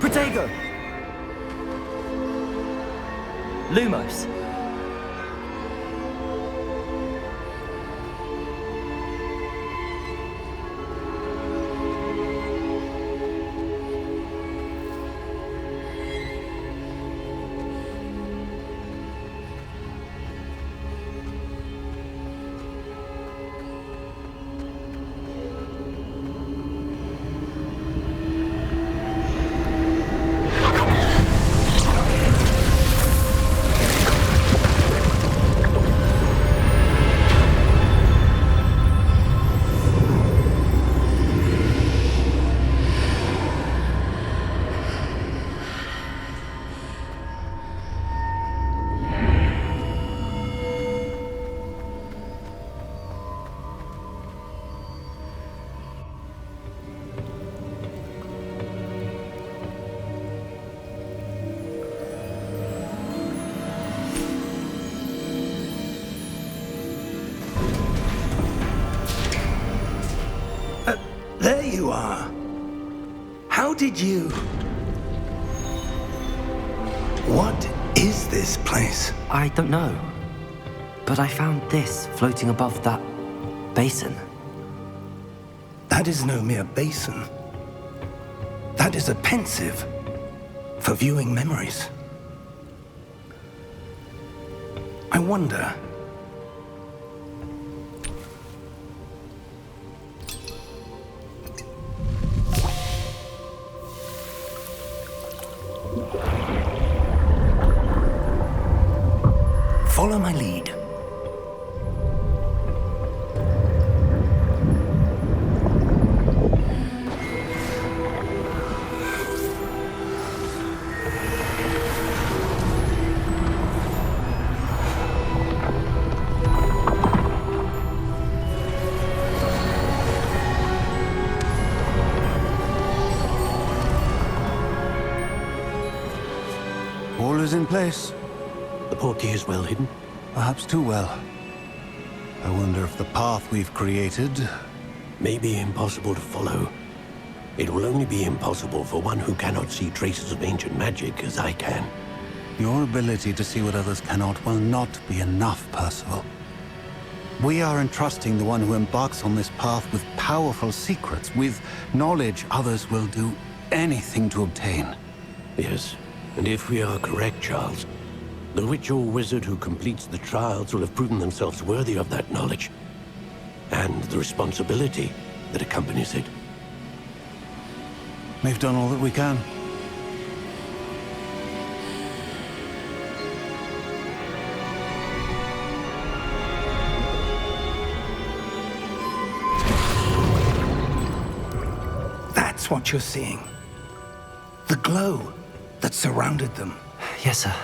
Protego! Lumos. There you are. How did you... What is this place? I don't know. But I found this floating above that basin. That is no mere basin. That is a pensive for viewing memories. I wonder... Follow my lead. All is in place. The portkey is well hidden. Perhaps too well. I wonder if the path we've created... May be impossible to follow. It will only be impossible for one who cannot see traces of ancient magic as I can. Your ability to see what others cannot will not be enough, Percival. We are entrusting the one who embarks on this path with powerful secrets, with knowledge others will do anything to obtain. Yes, and if we are correct, Charles, the witch or wizard who completes the trials will have proven themselves worthy of that knowledge, and the responsibility that accompanies it. We've done all that we can. That's what you're seeing. The glow that surrounded them. Yes, sir.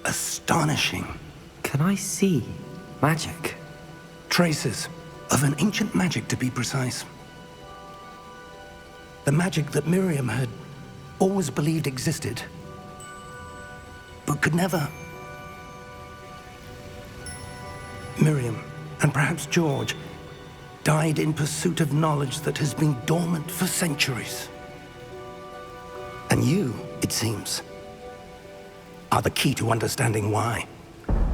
Astonishing. Can I see magic? Traces of an ancient magic, to be precise. The magic that Miriam had always believed existed, but could never. Miriam, and perhaps George, died in pursuit of knowledge that has been dormant for centuries. And you, it seems, are the key to understanding why.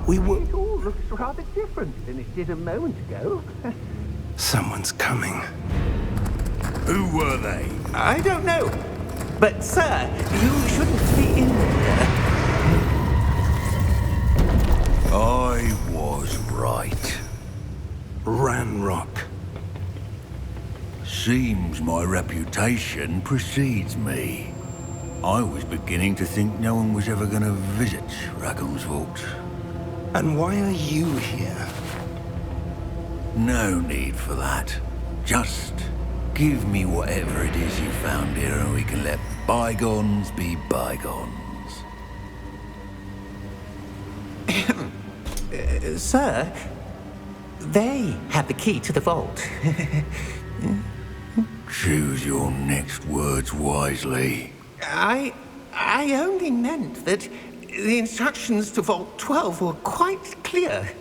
We were... It all looks rather different than it did a moment ago. Someone's coming. Who were they? I don't know. But, sir, you shouldn't be in there. I was right. Ranrock. Seems my reputation precedes me. I was beginning to think no one was ever going to visit Raggum's vault. And why are you here? No need for that. Just give me whatever it is you found here and we can let bygones be bygones. Sir, they have the key to the vault. Choose your next words wisely. I only meant that the instructions to Vault 12 were quite clear.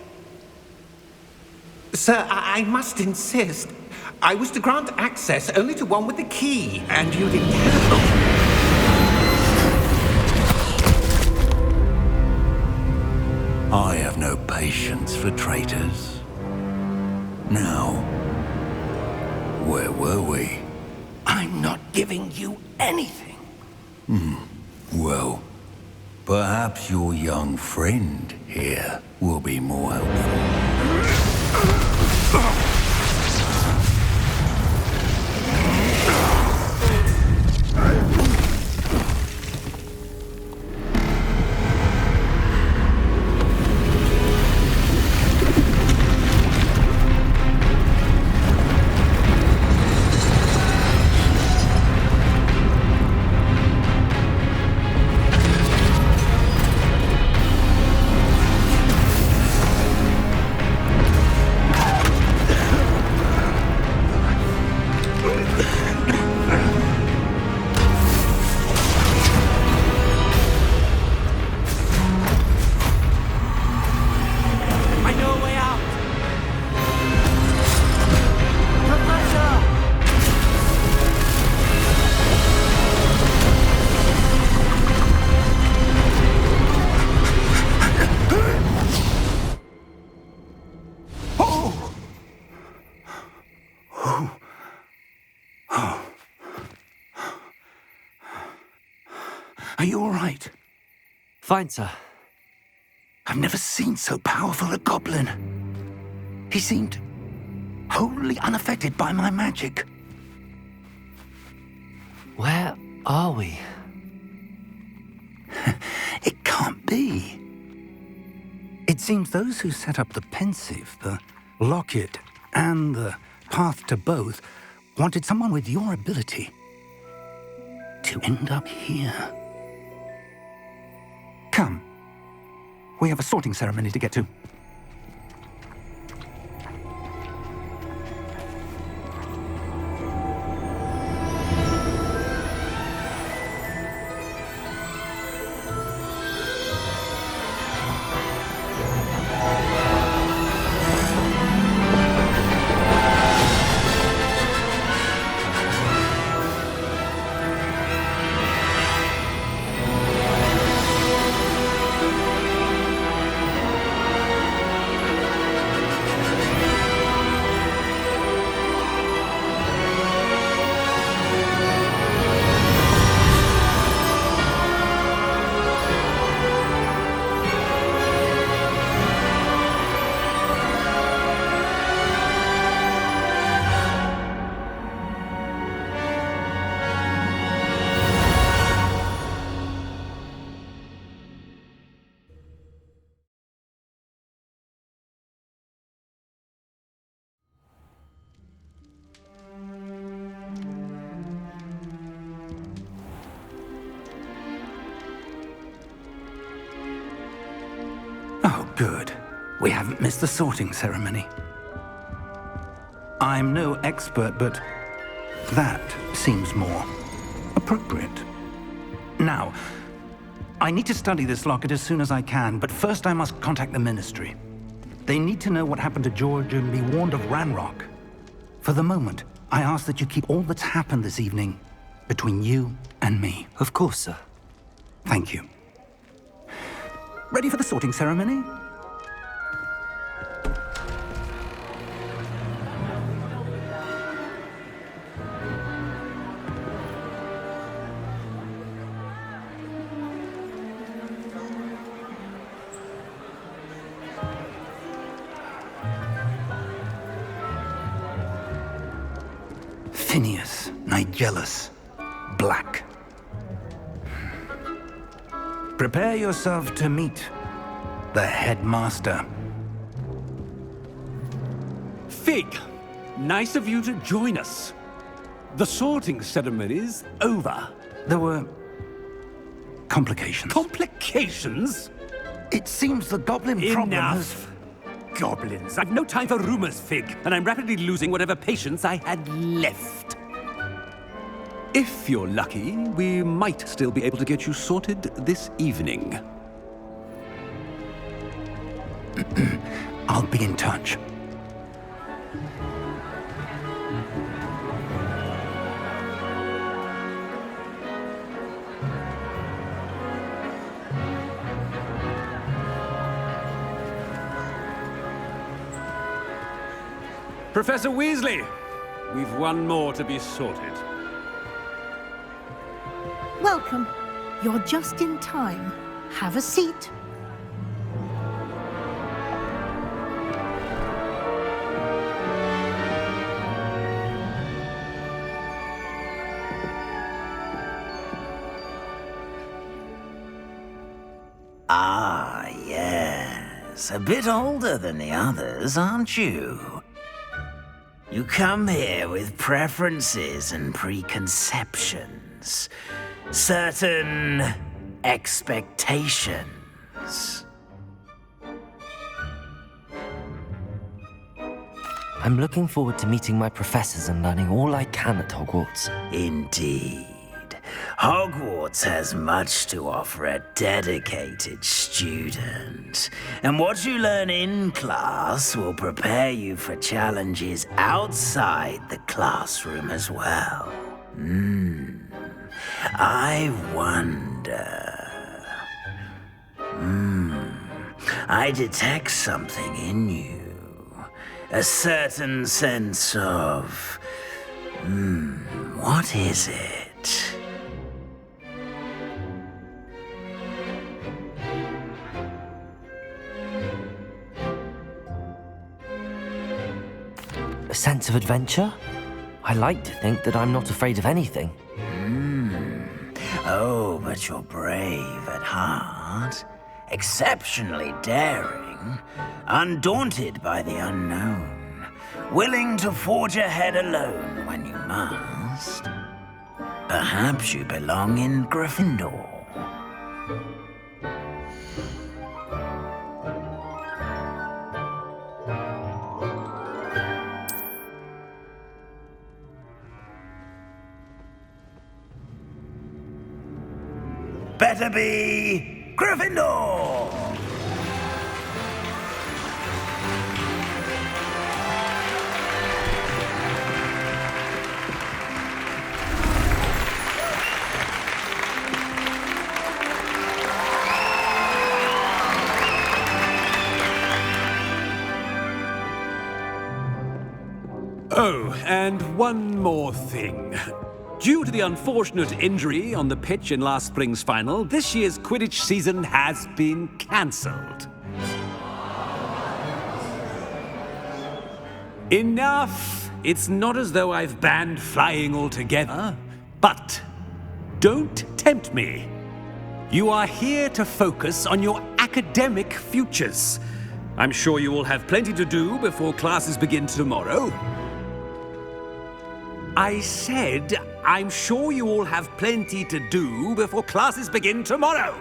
Sir, I must insist. I was to grant access only to one with the key, and you didn't have I have no patience for traitors. Now, where were we? I'm not giving you anything. Well, perhaps your young friend here will be more helpful. Are you all right? Fine, sir. I've never seen so powerful a goblin. He seemed wholly unaffected by my magic. Where are we? It can't be. It seems those who set up the pensive, the locket, and the path to both wanted someone with your ability to end up here. Come. We have a sorting ceremony to get to. Oh, good. We haven't missed the sorting ceremony. I'm no expert, but that seems more appropriate. Now, I need to study this locket as soon as I can, but first I must contact the Ministry. They need to know what happened to George and be warned of Ranrock. For the moment, I ask that you keep all that's happened this evening between you and me. Of course, sir. Thank you. Ready for the sorting ceremony? Phineas, Nigellus, Black. Prepare yourself to meet the headmaster. Fig, nice of you to join us. The sorting ceremony's over. There were complications. Complications? It seems the goblin problem has... Enough. Goblins. I've no time for rumors, Fig, and I'm rapidly losing whatever patience I had left. If you're lucky, we might still be able to get you sorted this evening. I'll be in touch. Professor Weasley, we've one more to be sorted. Welcome. You're just in time. Have a seat. Ah, yes. A bit older than the others, aren't you? You come here with preferences and preconceptions. Certain expectations. I'm looking forward to meeting my professors and learning all I can at Hogwarts. Indeed. Hogwarts has much to offer a dedicated student. And what you learn in class will prepare you for challenges outside the classroom as well. I wonder... I detect something in you. A certain sense of... what is it? A sense of adventure? I like to think that I'm not afraid of anything. Oh, but you're brave at heart. Exceptionally daring. Undaunted by the unknown. Willing to forge ahead alone when you must. Perhaps you belong in Gryffindor. Better be Gryffindor! Oh, and one more thing. Due to the unfortunate injury on the pitch in last spring's final, this year's Quidditch season has been cancelled. Enough! It's not as though I've banned flying altogether, but don't tempt me. You are here to focus on your academic futures. I'm sure you will have plenty to do before classes begin tomorrow. I said, I'm sure you all have plenty to do before classes begin tomorrow.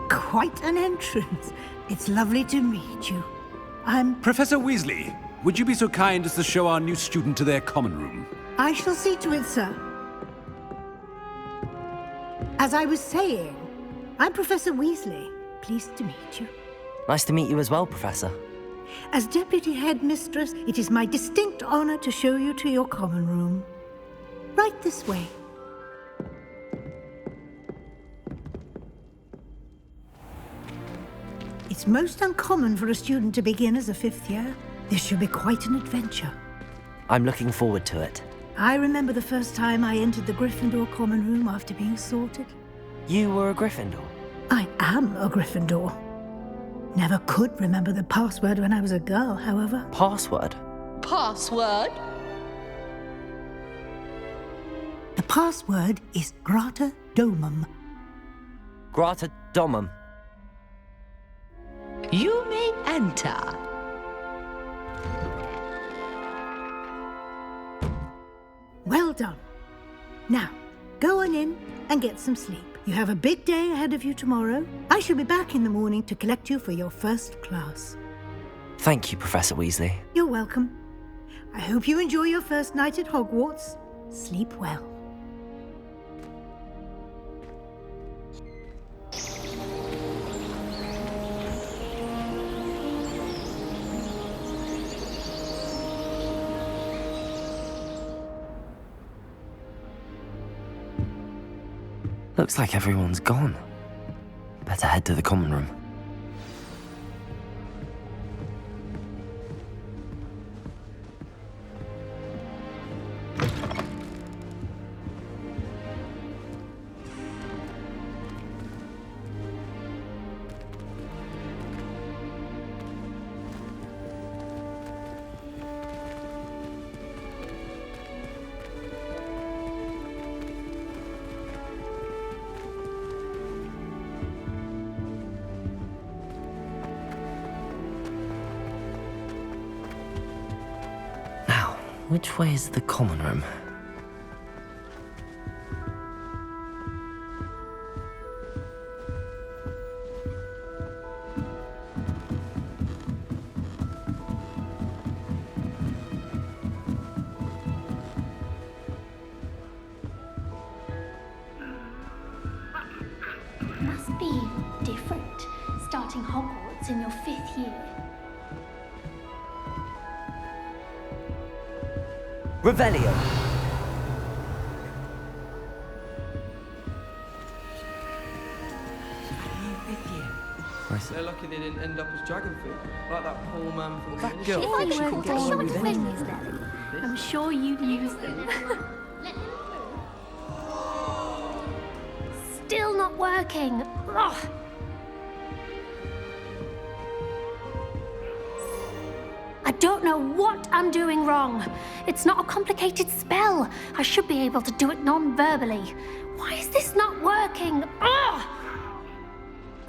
Quite an entrance. It's lovely to meet you. I'm... Professor Weasley, would you be so kind as to show our new student to their common room? I shall see to it, sir. As I was saying, I'm Professor Weasley. Pleased to meet you. Nice to meet you as well, Professor. As Deputy Headmistress, it is my distinct honor to show you to your common room. Right this way. It's most uncommon for a student to begin as a fifth year. This should be quite an adventure. I'm looking forward to it. I remember the first time I entered the Gryffindor common room after being sorted. You were a Gryffindor? I am a Gryffindor. Never could remember the password when I was a girl, however. Password? Password? The password is Grata Domum. Grata Domum. You may enter. Well done. Now, go on in and get some sleep. You have a big day ahead of you tomorrow. I shall be back in the morning to collect you for your first class. Thank you, Professor Weasley. You're welcome. I hope you enjoy your first night at Hogwarts. Sleep well. Looks like everyone's gone. Better head to the common room. Which way is the common room? Must be different, starting Hogwarts in your 5th year. Revelio! They're lucky they didn't end up as dragon food, like that poor man from the If ministry. I could get short of things, Nelly, I'm sure you'd use them. Still not working. Ugh. I don't know what I'm doing wrong. It's not a complicated spell. I should be able to do it non-verbally. Why is this not working? Ugh!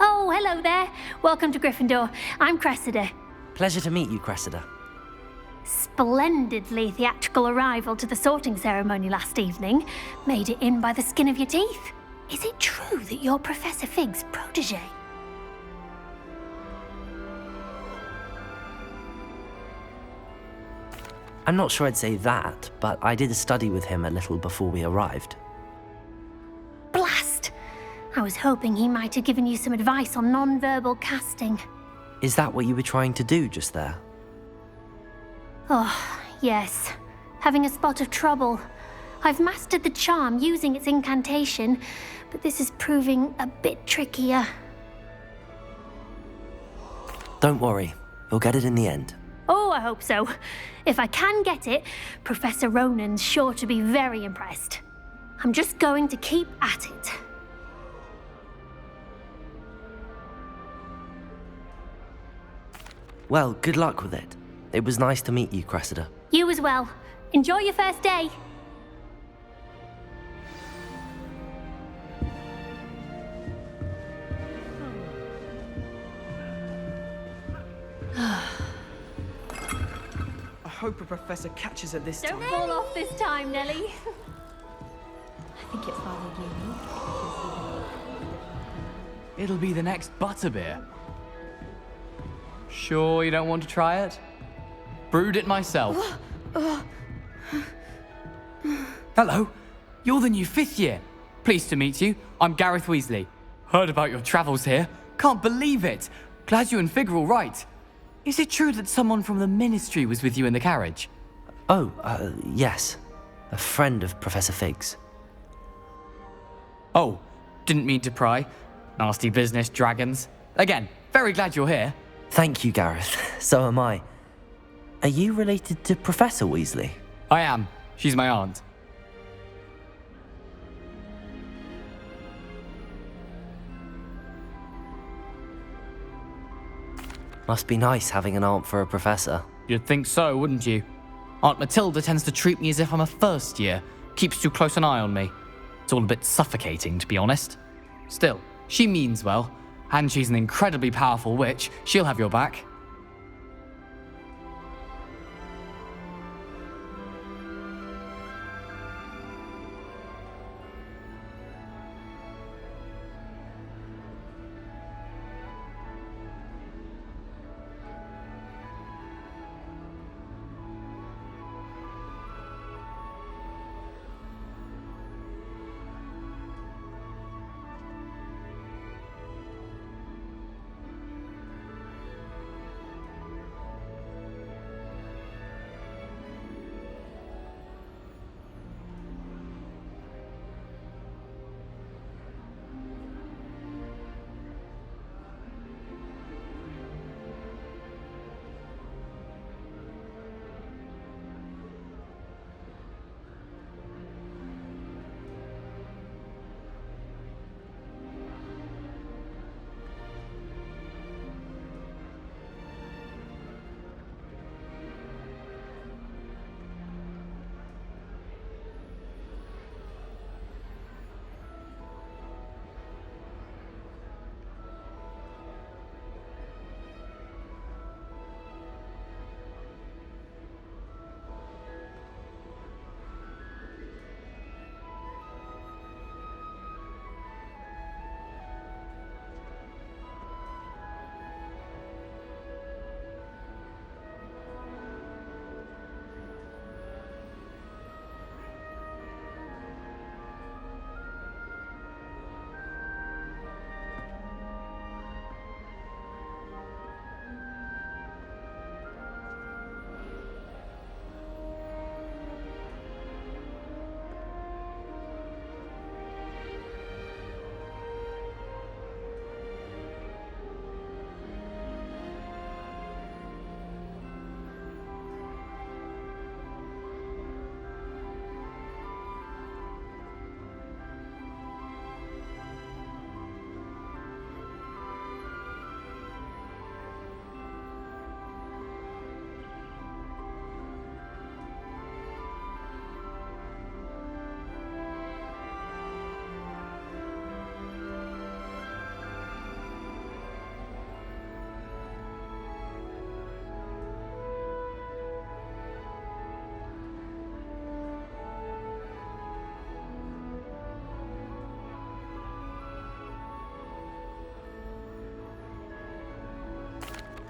Oh, hello there. Welcome to Gryffindor. I'm Cressida. Pleasure to meet you, Cressida. Splendidly theatrical arrival to the sorting ceremony last evening. Made it in by the skin of your teeth. Is it true that you're Professor Fig's protege? I'm not sure I'd say that, but I did study with him a little before we arrived. Blast! I was hoping he might have given you some advice on non-verbal casting. Is that what you were trying to do just there? Oh, yes. Having a spot of trouble. I've mastered the charm using its incantation, but this is proving a bit trickier. Don't worry, you'll get it in the end. Oh, I hope so. If I can get it, Professor Ronan's sure to be very impressed. I'm just going to keep at it. Well, good luck with it. It was nice to meet you, Cressida. You as well. Enjoy your first day. I hope a professor catches her this Don't time. fall off this time, Nelly. I think it's rather unique. It'll be the next butterbeer. Sure you don't want to try it? Brewed it myself. Hello, you're the new 5th year. Pleased to meet you. I'm Gareth Weasley. Heard about your travels here. Can't believe it. Glad you and Fig are all right. Is it true that someone from the Ministry was with you in the carriage? Oh, yes. A friend of Professor Fig's. Oh, didn't mean to pry. Nasty business, dragons. Again, very glad you're here. Thank you, Gareth. So am I. Are you related to Professor Weasley? I am. She's my aunt. Must be nice having an aunt for a professor. You'd think so, wouldn't you? Aunt Matilda tends to treat me as if I'm a first year. Keeps too close an eye on me. It's all a bit suffocating, to be honest. Still, she means well. And she's an incredibly powerful witch. She'll have your back.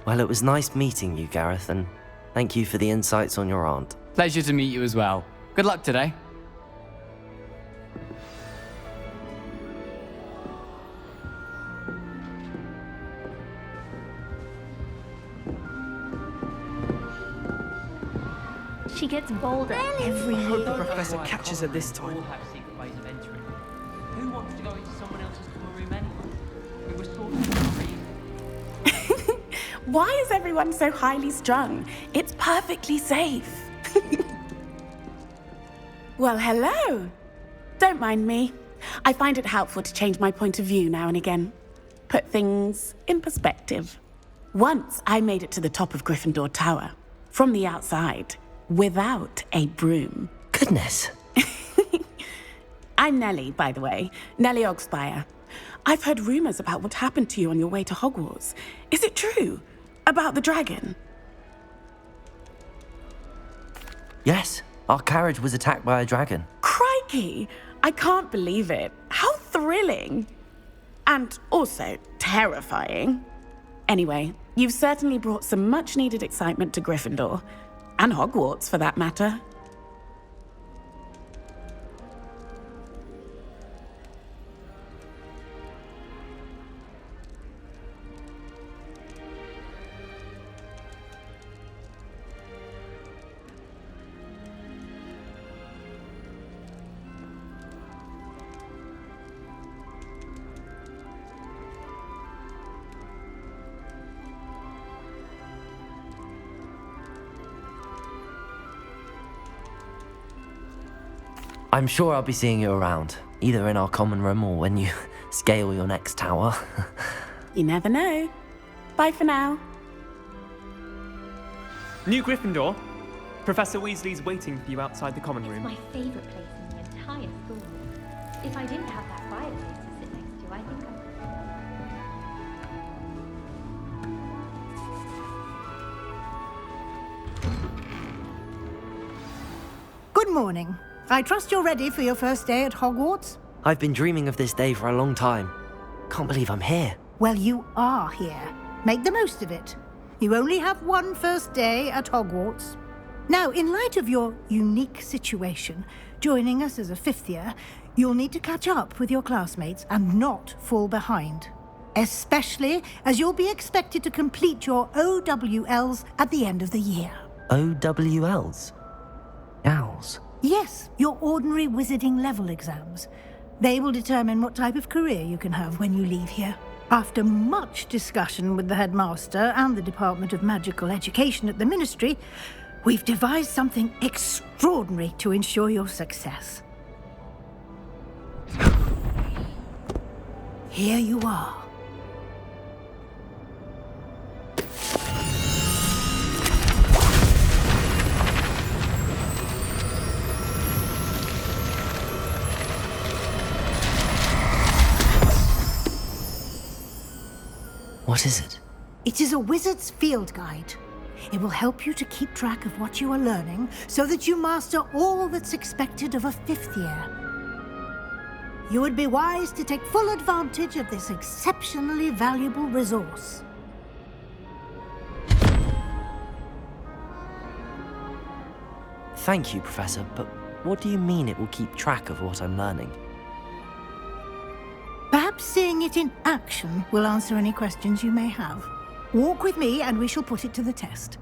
Well, it was nice meeting you, Gareth, and thank you for the insights on your aunt. Pleasure to meet you as well. Good luck today. She gets bolder every I hope year. the professor catches her this time. All have secret ways of entering. Who wants to go into someone else's common room anyway? We were sorted for a reason. Why is everyone so highly strung? It's perfectly safe. Well, hello. Don't mind me. I find it helpful to change my point of view now and again. Put things in perspective. Once I made it to the top of Gryffindor Tower, from the outside, without a broom. Goodness. I'm Nellie, by the way. Nellie Ogspire. I've heard rumors about what happened to you on your way to Hogwarts. Is it true? About the dragon? Yes, our carriage was attacked by a dragon. Crikey! I can't believe it. How thrilling! And also terrifying. Anyway, you've certainly brought some much-needed excitement to Gryffindor. And Hogwarts, for that matter. I'm sure I'll be seeing you around, either in our common room or when you scale your next tower. You never know. Bye for now. New Gryffindor. Professor Weasley's waiting for you outside the common It's room. my favourite place in the entire school. If I didn't have that fireplace to sit next to, I think Good morning. I trust you're ready for your first day at Hogwarts? I've been dreaming of this day for a long time. Can't believe I'm here. Well, you are here. Make the most of it. You only have one first day at Hogwarts. Now, in light of your unique situation, joining us as a fifth year, you'll need to catch up with your classmates and not fall behind. Especially as you'll be expected to complete your OWLs at the end of the year. OWLs? Owls? Yes, your ordinary wizarding level exams. They will determine what type of career you can have when you leave here. After much discussion with the headmaster and the Department of Magical Education at the Ministry, we've devised something extraordinary to ensure your success. Here you are. What is it? It is a wizard's field guide. It will help you to keep track of what you are learning so that you master all that's expected of a fifth year. You would be wise to take full advantage of this exceptionally valuable resource. Thank you, Professor, but what do you mean it will keep track of what I'm learning? Perhaps seeing it in action will answer any questions you may have. Walk with me and we shall put it to the test.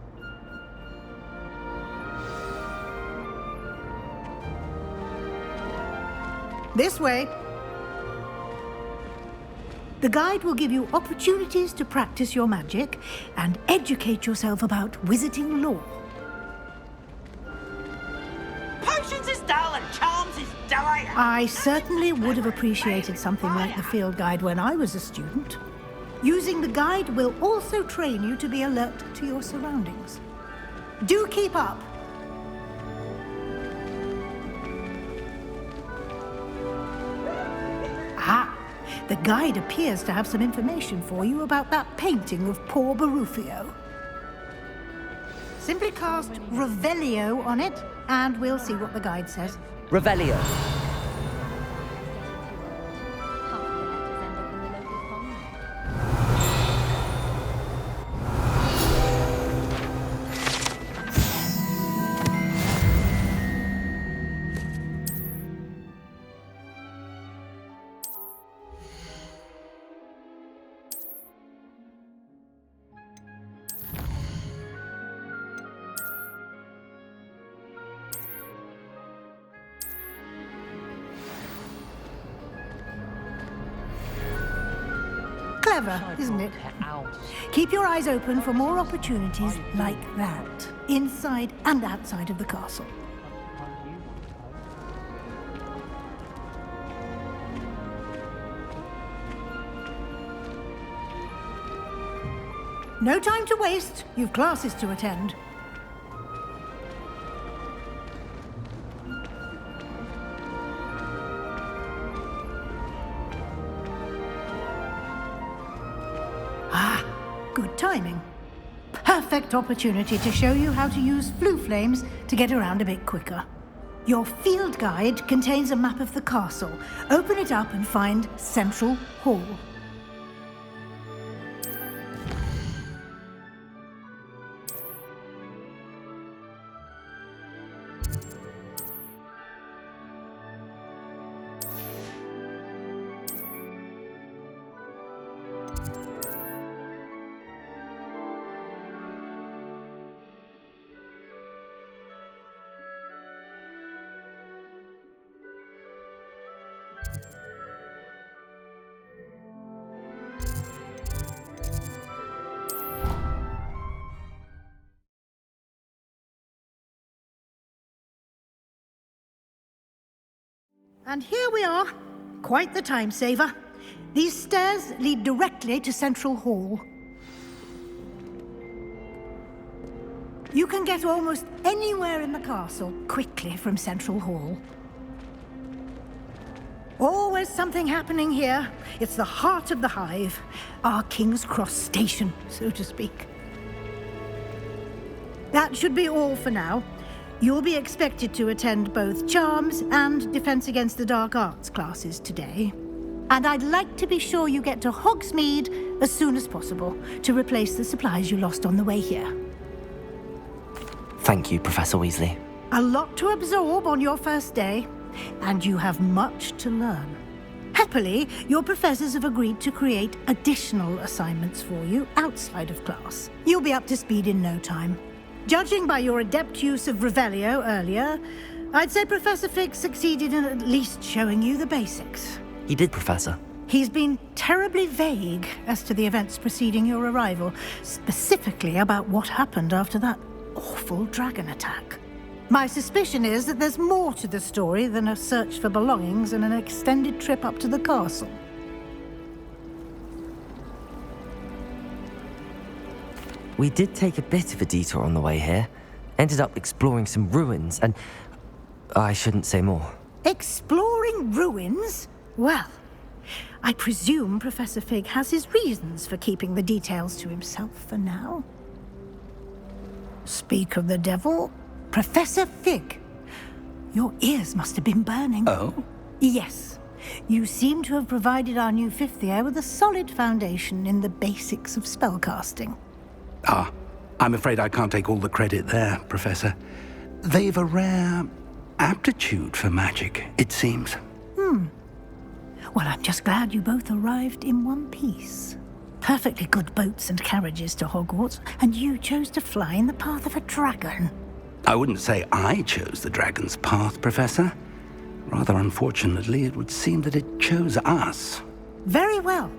This way. The guide will give you opportunities to practice your magic and educate yourself about wizarding lore. Potions is dull and charms is dire. I certainly would have appreciated something like the field guide when I was a student. Using the guide will also train you to be alert to your surroundings. Do keep up. Ah, the guide appears to have some information for you about that painting of poor Barufio. Simply cast Revelio on it, and we'll see what the guide says. Revelio. Clever, isn't it? Keep your eyes open for more opportunities like that, inside and outside of the castle. No time to waste. You've classes to attend. Good timing. Perfect opportunity to show you how to use flue flames to get around a bit quicker. Your field guide contains a map of the castle. Open it up and find Central Hall. And here we are. Quite the time saver. These stairs lead directly to Central Hall. You can get almost anywhere in the castle quickly from Central Hall. Always something happening here. It's the heart of the hive. Our King's Cross station, so to speak. That should be all for now. You'll be expected to attend both Charms and Defense Against the Dark Arts classes today. And I'd like to be sure you get to Hogsmeade as soon as possible to replace the supplies you lost on the way here. Thank you, Professor Weasley. A lot to absorb on your first day, and you have much to learn. Happily, your professors have agreed to create additional assignments for you outside of class. You'll be up to speed in no time. Judging by your adept use of Revelio earlier, I'd say Professor Fig succeeded in at least showing you the basics. He did, Professor. He's been terribly vague as to the events preceding your arrival, specifically about what happened after that awful dragon attack. My suspicion is that there's more to the story than a search for belongings and an extended trip up to the castle. We did take a bit of a detour on the way here. Ended up exploring some ruins and... I shouldn't say more. Exploring ruins? Well, I presume Professor Fig has his reasons for keeping the details to himself for now. Speak of the devil, Professor Fig. Your ears must have been burning. Oh? Yes. You seem to have provided our new fifth year with a solid foundation in the basics of spellcasting. Ah, I'm afraid I can't take all the credit there, Professor. They've a rare aptitude for magic, it seems. Well, I'm just glad you both arrived in one piece. Perfectly good boats and carriages to Hogwarts, and you chose to fly in the path of a dragon. I wouldn't say I chose the dragon's path, Professor. Rather unfortunately, it would seem that it chose us. Very well.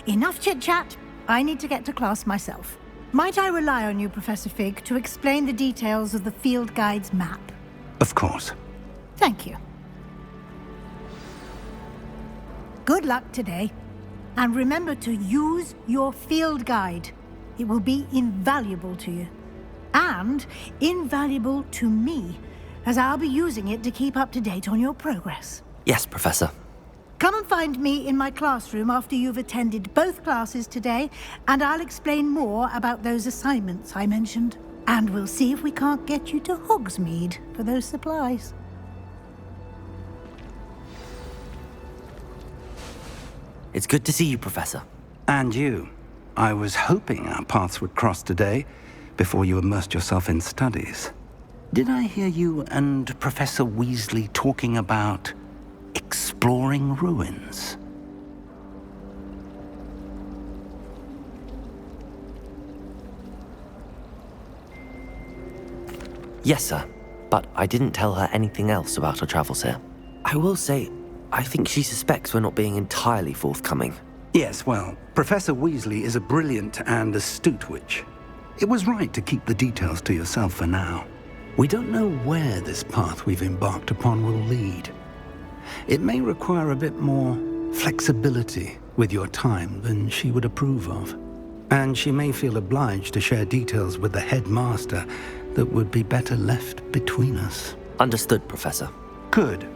Enough chit-chat. I need to get to class myself. Might I rely on you, Professor Fig, to explain the details of the field guide's map? Of course. Thank you. Good luck today. And remember to use your field guide. It will be invaluable to you. And invaluable to me, as I'll be using it to keep up to date on your progress. Yes, Professor. Come and find me in my classroom after you've attended both classes today, and I'll explain more about those assignments I mentioned. And we'll see if we can't get you to Hogsmeade for those supplies. It's good to see you, Professor. And you. I was hoping our paths would cross today, before you immersed yourself in studies. Did I hear you and Professor Weasley talking about exploring ruins? Yes, sir. But I didn't tell her anything else about our travels here. I will say, I think she suspects we're not being entirely forthcoming. Yes, well, Professor Weasley is a brilliant and astute witch. It was right to keep the details to yourself for now. We don't know where this path we've embarked upon will lead. It may require a bit more flexibility with your time than she would approve of. And she may feel obliged to share details with the headmaster that would be better left between us. Understood, Professor. Good.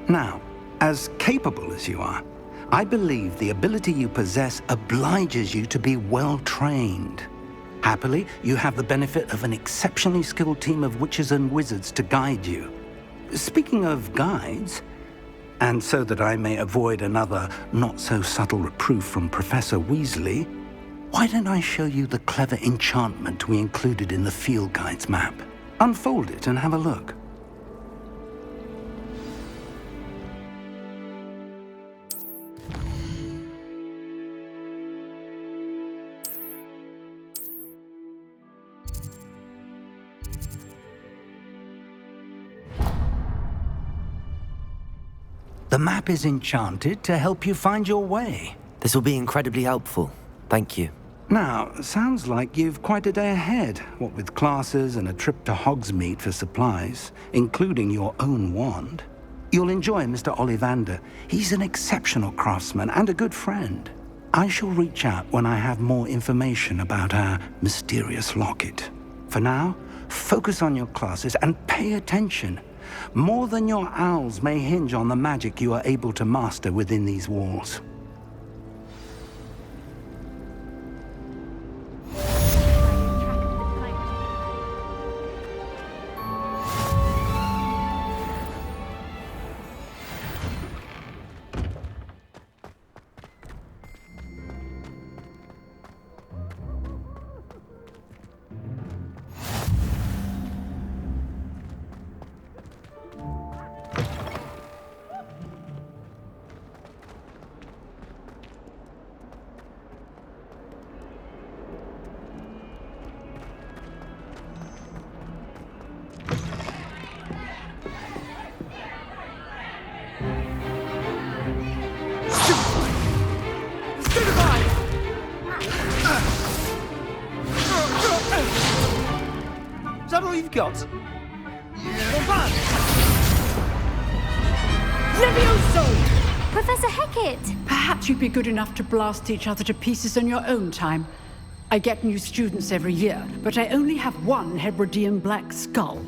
Now, as capable as you are, I believe the ability you possess obliges you to be well trained. Happily, you have the benefit of an exceptionally skilled team of witches and wizards to guide you. Speaking of guides, and so that I may avoid another not-so-subtle reproof from Professor Weasley, why don't I show you the clever enchantment we included in the field guide's map? Unfold it and have a look. The map is enchanted to help you find your way. This will be incredibly helpful. Thank you. Now, sounds like you've quite a day ahead, what with classes and a trip to Hogsmeade for supplies, including your own wand. You'll enjoy Mr. Ollivander. He's an exceptional craftsman and a good friend. I shall reach out when I have more information about our mysterious locket. For now, focus on your classes and pay attention. More than your owls may hinge on the magic you are able to master within these walls. Is that all you've got? Levioso! Professor Hecat! Perhaps you'd be good enough to blast each other to pieces in your own time. I get new students every year, but I only have one Hebridean black skull.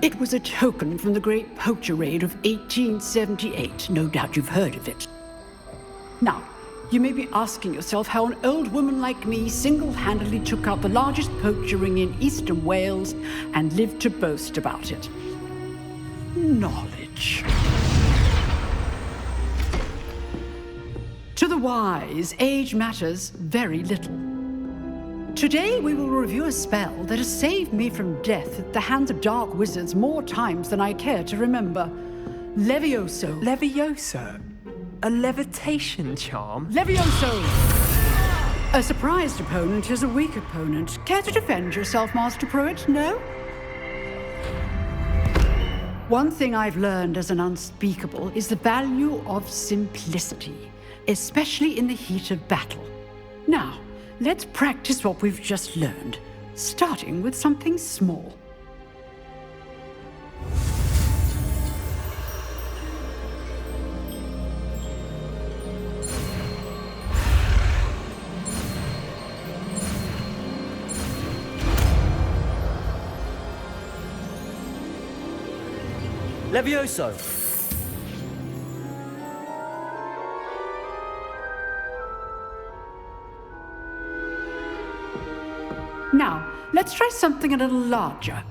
It was a token from the Great Poacher Raid of 1878. No doubt you've heard of it. Now, you may be asking yourself how an old woman like me single-handedly took out the largest poacher ring in eastern Wales and lived to boast about it. Knowledge. To the wise, age matters very little. Today we will review a spell that has saved me from death at the hands of dark wizards more times than I care to remember. Levioso. Levioso? A levitation charm? Levioso! A surprised opponent is a weak opponent. Care to defend yourself, Master Pruitt? No? One thing I've learned as an unspeakable is the value of simplicity, especially in the heat of battle. Now, let's practice what we've just learned, starting with something small. Levioso! Now, let's try something a little larger.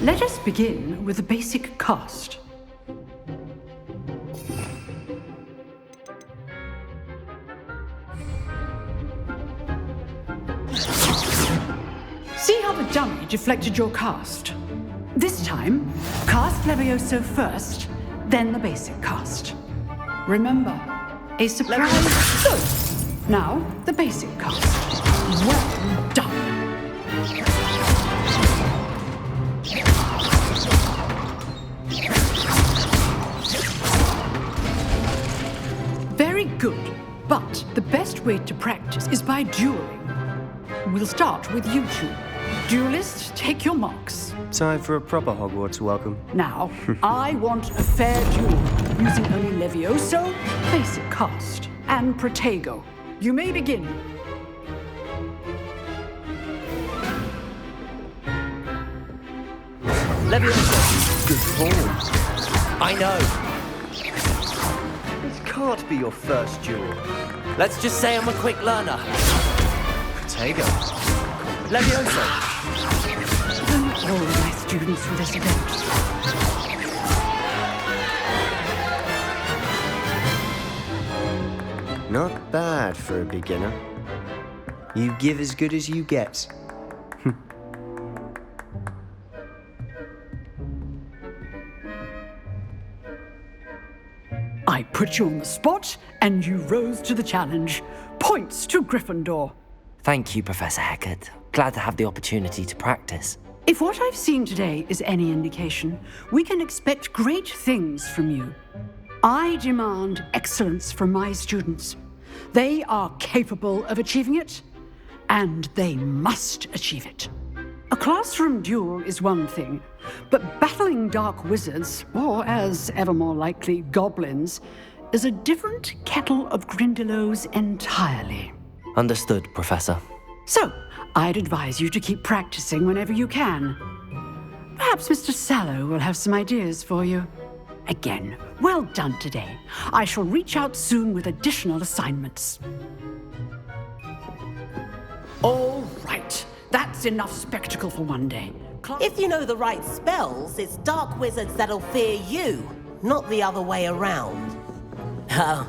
Let us begin with the basic cast. See how the dummy deflected your cast? This time, cast Levioso first, then the basic cast. Remember, a surprise. Good. Now, the basic cast. Well done. Very good. But the best way to practice is by dueling. We'll start with you two. Duelists, take your marks. Time for a proper Hogwarts welcome. Now, I want a fair duel, using only Levioso, basic cast, and Protego. You may begin. Levioso. Good form. I know. This can't be your first duel. Let's just say I'm a quick learner. Protego. Levioso. Thank all my students for this event. Not bad for a beginner. You give as good as you get. I put you on the spot, and you rose to the challenge. Points to Gryffindor. Thank you, Professor Hecat. Glad to have the opportunity to practice. If what I've seen today is any indication, we can expect great things from you. I demand excellence from my students. They are capable of achieving it, and they must achieve it. A classroom duel is one thing, but battling dark wizards, or as ever more likely, goblins, is a different kettle of Grindylows entirely. Understood, Professor. So, I'd advise you to keep practicing whenever you can. Perhaps Mr. Sallow will have some ideas for you. Again, well done today. I shall reach out soon with additional assignments. All right. That's enough spectacle for one day. If you know the right spells, it's dark wizards that'll fear you, not the other way around. Oh,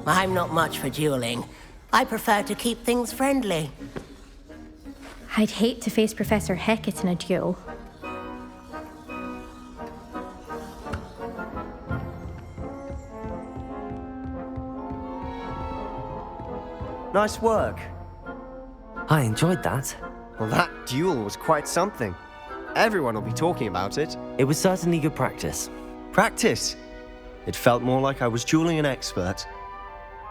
I'm not much for dueling. I prefer to keep things friendly. I'd hate to face Professor Hecat in a duel. Nice work. I enjoyed that. Well, that duel was quite something. Everyone will be talking about it. It was certainly good practice. Practice? It felt more like I was dueling an expert.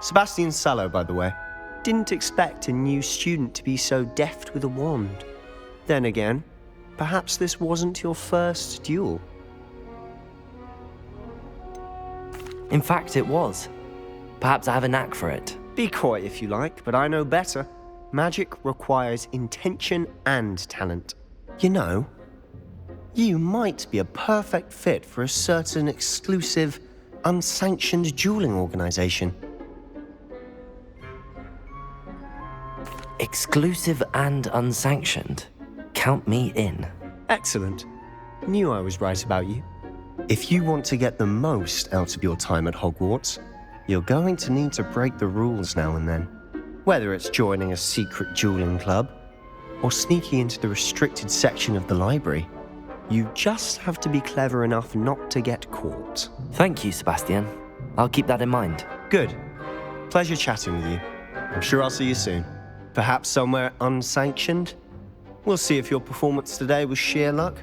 Sebastian Sallow, by the way. Didn't expect a new student to be so deft with a wand. Then again, perhaps this wasn't your first duel. In fact, it was. Perhaps I have a knack for it. Be coy if you like, but I know better. Magic requires intention and talent. You know, you might be a perfect fit for a certain exclusive, unsanctioned dueling organization. Exclusive and unsanctioned? Count me in. Excellent. Knew I was right about you. If you want to get the most out of your time at Hogwarts, you're going to need to break the rules now and then. Whether it's joining a secret dueling club or sneaking into the restricted section of the library, you just have to be clever enough not to get caught. Thank you, Sebastian. I'll keep that in mind. Good. Pleasure chatting with you. I'm sure I'll see you soon. Perhaps somewhere unsanctioned? We'll see if your performance today was sheer luck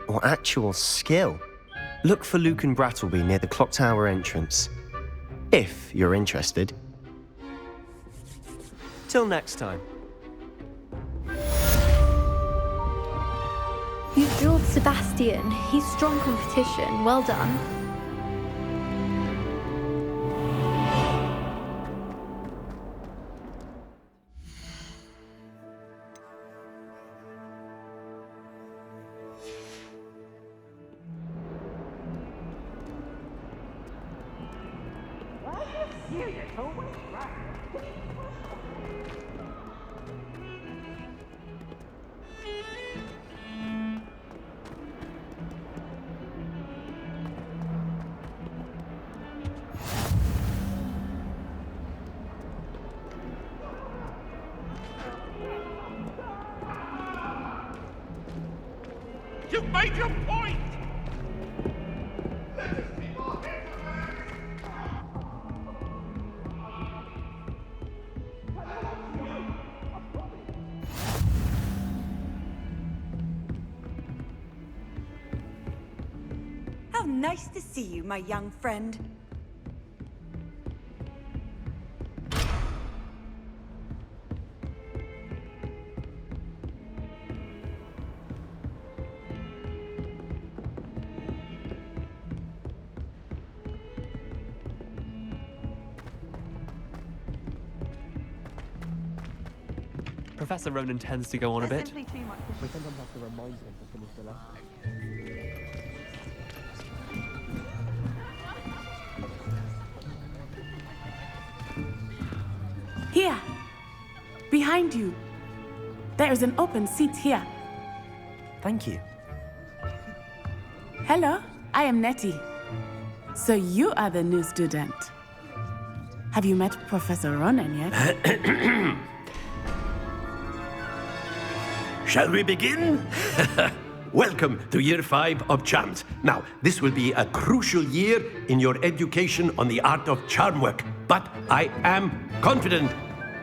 or actual skill. Look for Luke and Brattleby near the clock tower entrance, if you're interested. Till next time. You dueled Sebastian. He's strong competition. Well done. You've made your point! How nice to see you, my young friend. Professor Ronan tends to go on a bit. Simply too much. We sometimes have to remind him to finish the lesson. Here, behind you. There is an open seat here. Thank you. Hello, I am Nettie. So you are the new student. Have you met Professor Ronan yet? Shall we begin? Welcome to Year 5 of Charms. Now, this will be a crucial year in your education on the art of charm work, but I am confident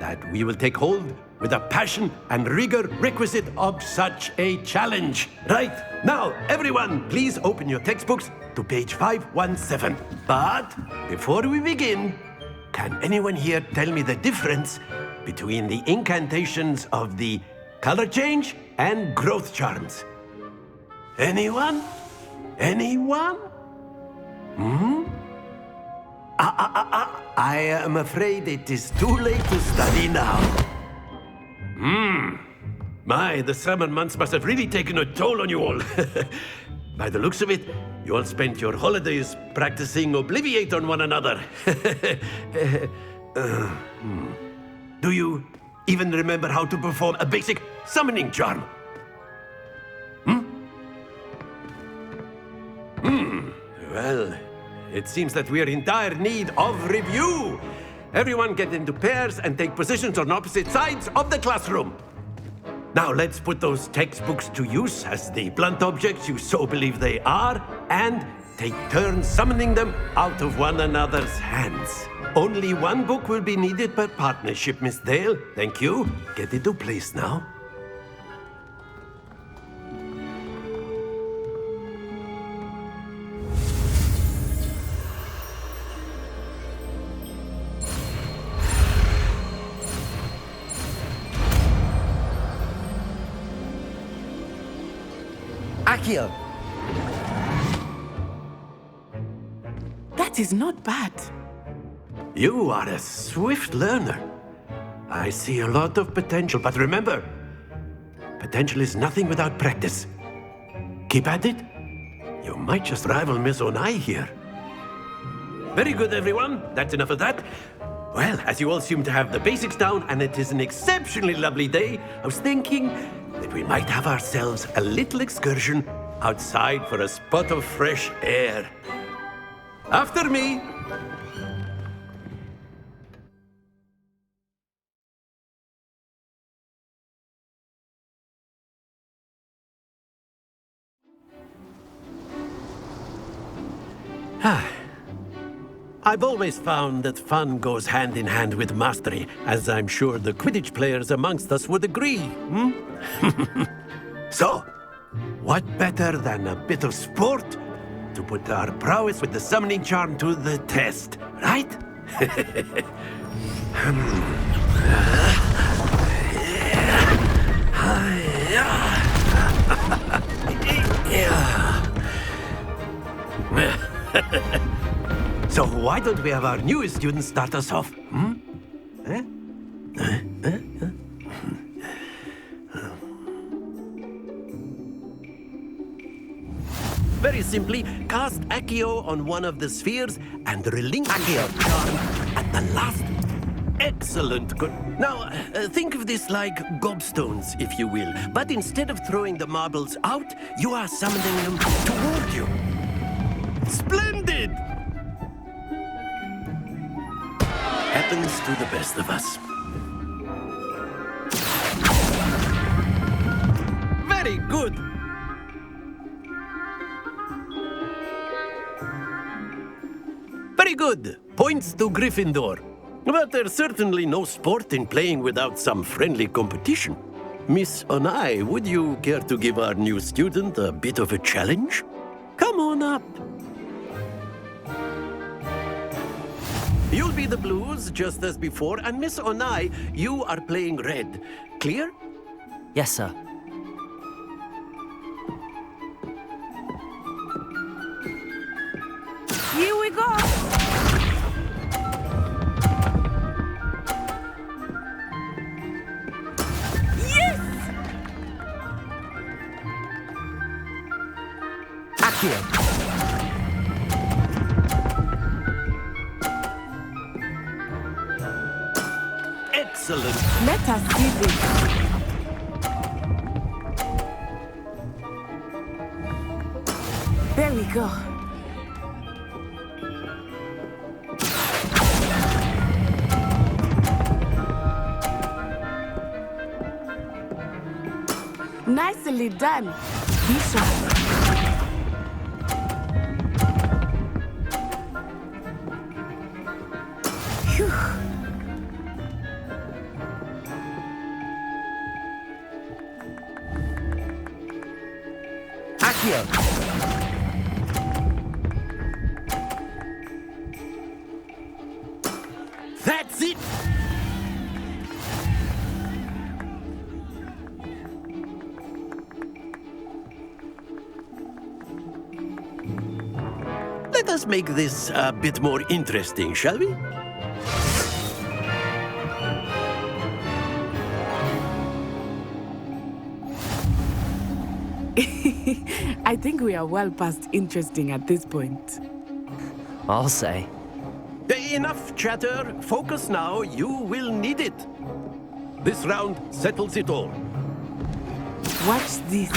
that we will take hold with the passion and rigor requisite of such a challenge. Right, now, everyone, please open your textbooks to page 517. But before we begin, can anyone here tell me the difference between the incantations of the color change and growth charms? Anyone? Anyone? I am afraid it is too late to study now. My, the summer months must have really taken a toll on you all. By the looks of it, you all spent your holidays practicing Obliviate on one another. Do you even remember how to perform a basic summoning charm? Well, it seems that we are in dire need of review. Everyone get into pairs and take positions on opposite sides of the classroom. Now let's put those textbooks to use as the blunt objects you so believe they are, and take turns summoning them out of one another's hands. Only one book will be needed per partnership, Miss Dale. Thank you. Get into place now. Accio! That is not bad. You are a swift learner. I see a lot of potential, but remember, potential is nothing without practice. Keep at it. You might just rival Miss Onai here. Very good, everyone. That's enough of that. Well, as you all seem to have the basics down, and it is an exceptionally lovely day, I was thinking that we might have ourselves a little excursion outside for a spot of fresh air. After me. I've always found that fun goes hand in hand with mastery, as I'm sure the Quidditch players amongst us would agree. So, what better than a bit of sport to put our prowess with the summoning charm to the test, right? So why don't we have our newest student start us off? Very simply, cast Accio on one of the spheres and relinquish Accio charm at the last. Excellent. Good. Now, think of this like gobstones, if you will. But instead of throwing the marbles out, you are summoning them toward you. Splendid! Happens to the best of us. Very good. Very good. Points to Gryffindor. But there's certainly no sport in playing without some friendly competition. Miss Onai, would you care to give our new student a bit of a challenge? Come on up. the blues, just as before, and Miss Onai, you are playing red. Clear? Yes, sir. Here we go! Yes! Accio! Excellent. Let us see this. There we go. Nicely done. Be sharp. Phew. Accio! That's it! Let us make this a bit more interesting, shall we? I think we are well past interesting at this point. I'll say. Enough chatter. Focus now. You will need it. This round settles it all. Watch this.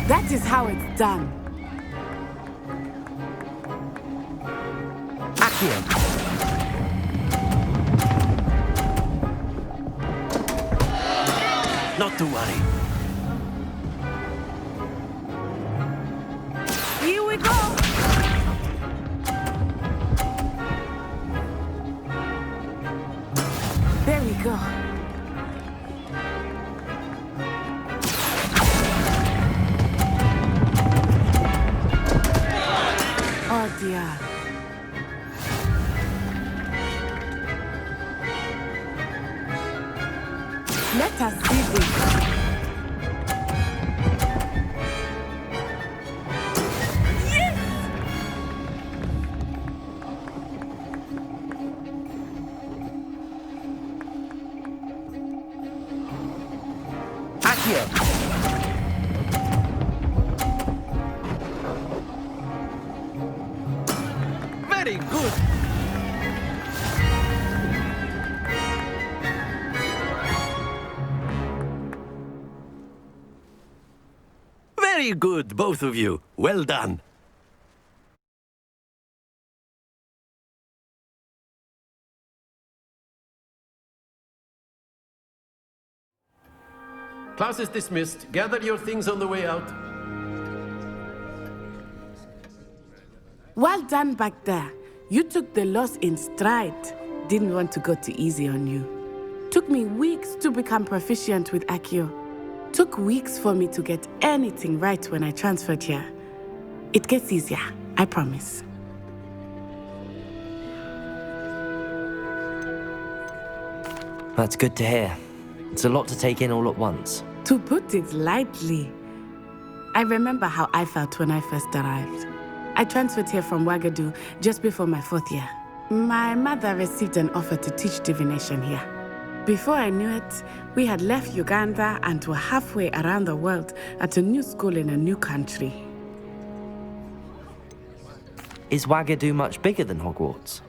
That is how it's done. Accio! Not to worry. Here we go! There we go. Oh dear. Let us see this. Very good. Very good, both of you. Well done. Class is dismissed. Gather your things on the way out. Well done back there. You took the loss in stride. Didn't want to go too easy on you. Took me weeks to become proficient with Accio. Took weeks for me to get anything right when I transferred here. It gets easier, I promise. That's good to hear. It's a lot to take in all at once. To put it lightly, I remember how I felt when I first arrived. I transferred here from Ouagadougou just before my 4th year. My mother received an offer to teach divination here. Before I knew it, we had left Uganda and were halfway around the world at a new school in a new country. Is Ouagadougou much bigger than Hogwarts?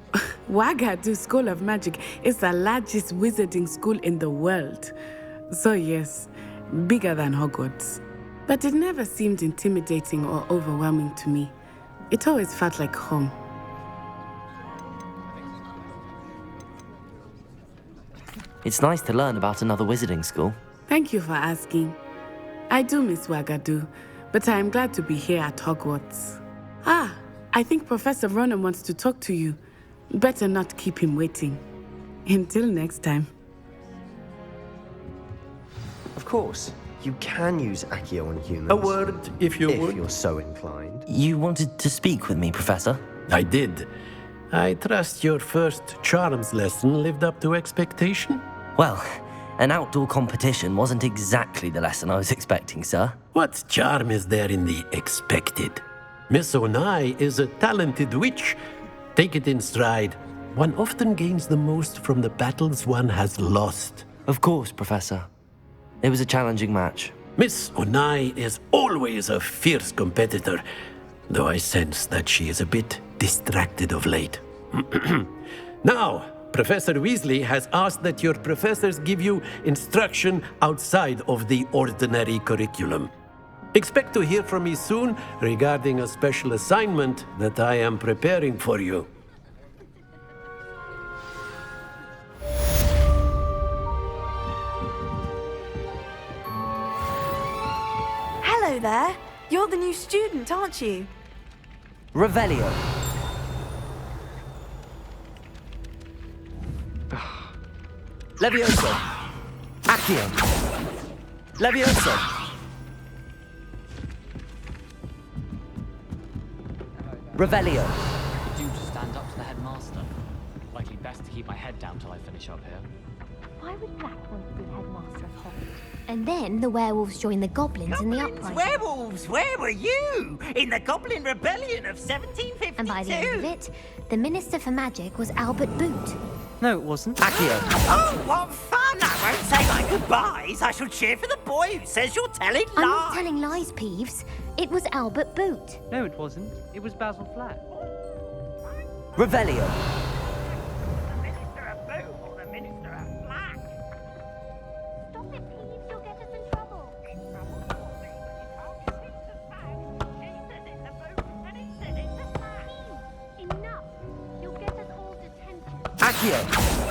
Ouagadougou School of Magic is the largest wizarding school in the world. So yes, bigger than Hogwarts. But it never seemed intimidating or overwhelming to me. It always felt like home. It's nice to learn about another wizarding school. Thank you for asking. I do miss Ouagadougou, but I am glad to be here at Hogwarts. Ah, I think Professor Ronan wants to talk to you. Better not keep him waiting. Until next time. Of course. You can use Accio on humans. A word, if you would. If you're so inclined. You wanted to speak with me, Professor? I did. I trust your first charms lesson lived up to expectation? Well, an outdoor competition wasn't exactly the lesson I was expecting, sir. What charm is there in the expected? Miss Onai is a talented witch. Take it in stride. One often gains the most from the battles one has lost. Of course, Professor. It was a challenging match. Miss Onai is always a fierce competitor, though I sense that she is a bit distracted of late. Now, Professor Weasley has asked that your professors give you instruction outside of the ordinary curriculum. Expect to hear from me soon regarding a special assignment that I am preparing for you. Hello there. You're the new student, aren't you? Revelio. Levioso. Accio. Levioso. Revelio. Do to stand up to the headmaster. Likely best to keep my head down till I finish up here. Why would Black want to be headmaster of Hogwarts? And then the werewolves joined the goblins in the uprising. Werewolves, where were you? In the Goblin Rebellion of 1752. And by the end of it, the Minister for Magic was Albert Boot. No, it wasn't. Accio. Oh, what fun! I won't say my goodbyes. I shall cheer for the boy who says you're telling lies. I'm not telling lies, Peeves. It was Albert Boot. No, it wasn't. It was Basil Flat. Revelio. The Minister of Boot or the Minister of Black? Stop it, Peeves. You'll get us in trouble. In trouble for me, but you can't speak to Fag. She said it's a boot and he said it's a flag. Enough. You'll get us all detention. Accio.